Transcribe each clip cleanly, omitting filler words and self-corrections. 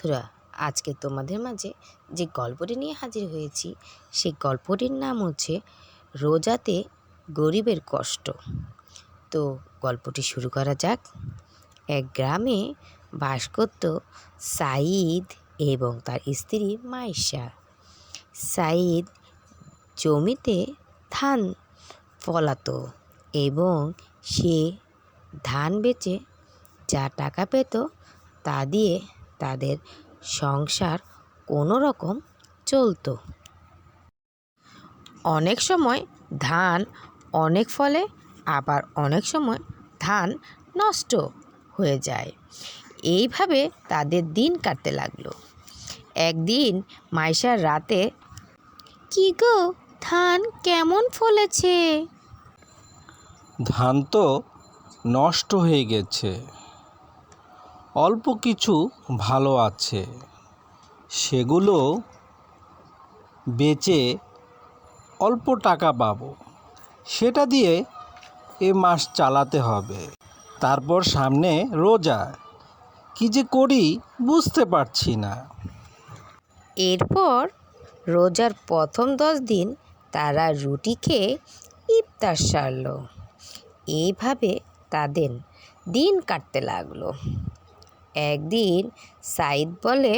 বন্ধুরা, আজকে তোমাদের মাঝে যে গল্পটি নিয়ে হাজির হয়েছি সেই গল্পটির নাম হচ্ছে রোজাতে গরিবের কষ্ট। তো গল্পটি শুরু করা যাক। এক গ্রামে বাস করত সাঈদ এবং তার স্ত্রী মাইশা। সাঈদ জমিতে ধান ফলাতো এবং সে ধান বেচে যা টাকা পেত তা দিয়ে তাদের সংসার কোনো রকম চলতো। অনেক সময় ধান অনেক ফলে, আবার অনেক সময় ধান নষ্ট হয়ে যায়। এইভাবে তাদের দিন কাটতে লাগলো। একদিন মাইশার রাতে, কি গো, ধান কেমন ফলেছে? ধান তো নষ্ট হয়ে গেছে, অল্প কিছু ভালো আছে, সেগুলো বেচে অল্প টাকা পাবো, সেটা দিয়ে এ মাস চালাতে হবে। তারপর সামনে রোজা, কি যে করি বুঝতে পারছি না। এরপর রোজার প্রথম 10 দিন তারা রুটি খেয়ে ইফতার সারল। এইভাবে তাদের দিন কাটতে লাগলো। একদিন সাঈদ বলে,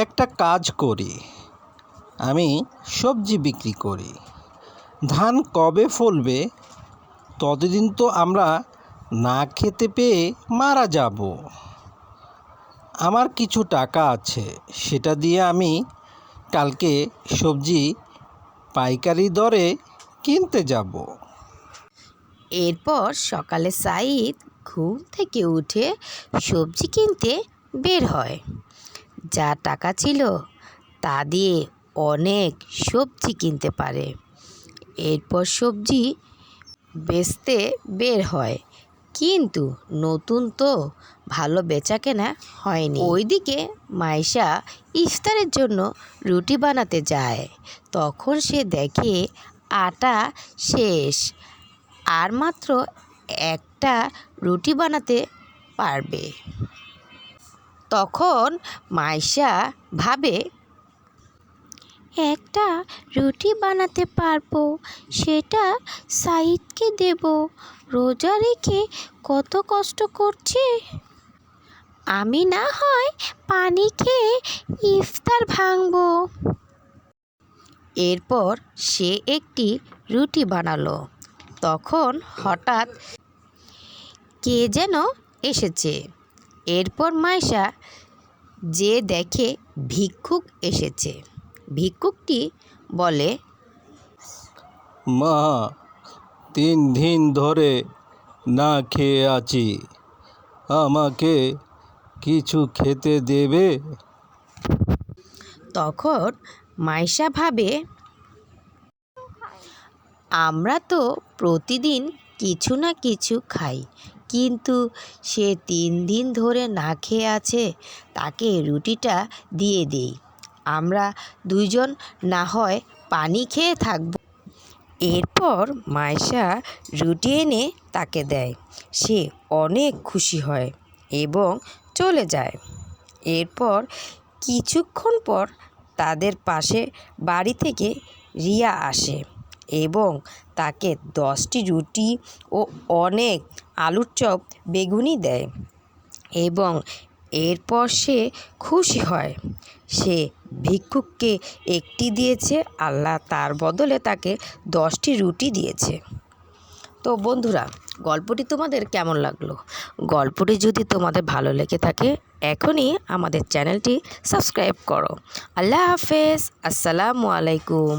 একটা কাজ করি, আমি সবজি বিক্রি করি। ধান কবে ফলবে ততদিন তো আমরা না খেতে পেয়ে মারা যাব। আমার কিছু টাকা আছে, সেটা দিয়ে আমি কালকে সবজি পাইকারি দরে কিনতে যাব। এরপর সকালে সাঈদ ঘুম থেকে উঠে সবজি কিনতে বের হয়। যা টাকা ছিল তা দিয়ে অনেক সবজি কিনতে পারে। এরপর সবজি বেচতে বের হয়, কিন্তু নতুন তো ভালো বেচাকেনা হয়নি। ওইদিকে মাইশা ইফতারের জন্য রুটি বানাতে যায়। তখন সে দেখে আটা শেষ, আর মাত্র একটা রুটি বানাতে পারবে। তখন মাইশা ভাবে, একটা রুটি বানাতে পারবো, সেটা সাঈদকে দেব। রোজা রেখে কত কষ্ট করছে, আমি না হয় পানি খেয়ে ইফতার ভাঙবো। এরপর সে একটি রুটি বানালো। তখন হঠাৎ কে যেন এসেছে। এরপর মাইশা যে দেখে ভিক্ষুক এসেছে। ভিক্ষুকটি বলে, মা, 3 দিন ধরে না খেয়ে আছি, আমাকে কিছু খেতে দেবে? তখন মাইশা ভাবে, আমরা তো প্রতিদিন কিছু না কিছু খাই, কিন্তু সে 3 দিন ধরে না খেয়ে আছে, তাকে রুটিটা দিয়ে দেই। আমরা দুইজন না হয় পানি খেয়ে থাকব। এরপর মাইশা রুটি এনে তাকে দেয়। সে অনেক খুশি হয় এবং চলে যায়। এরপর কিছুক্ষণ পর তাদের পাশে বাড়ি থেকে রিয়া আসে এবং তাকে 10টি রুটি ও অনেক আলুর চপ বেগুনি দেয় এবং এরপর সে খুশি হয়। সে ভিক্ষুককে একটি দিয়েছে, আল্লাহ তার বদলে তাকে 10টি রুটি দিয়েছে। তো বন্ধুরা, গল্পটি তোমাদের কেমন লাগলো? গল্পটি যদি তোমাদের ভালো লেগে থাকে, এখনই আমাদের চ্যানেলটি সাবস্ক্রাইব করো। আল্লাহ হাফেজ, আসসালামু আলাইকুম।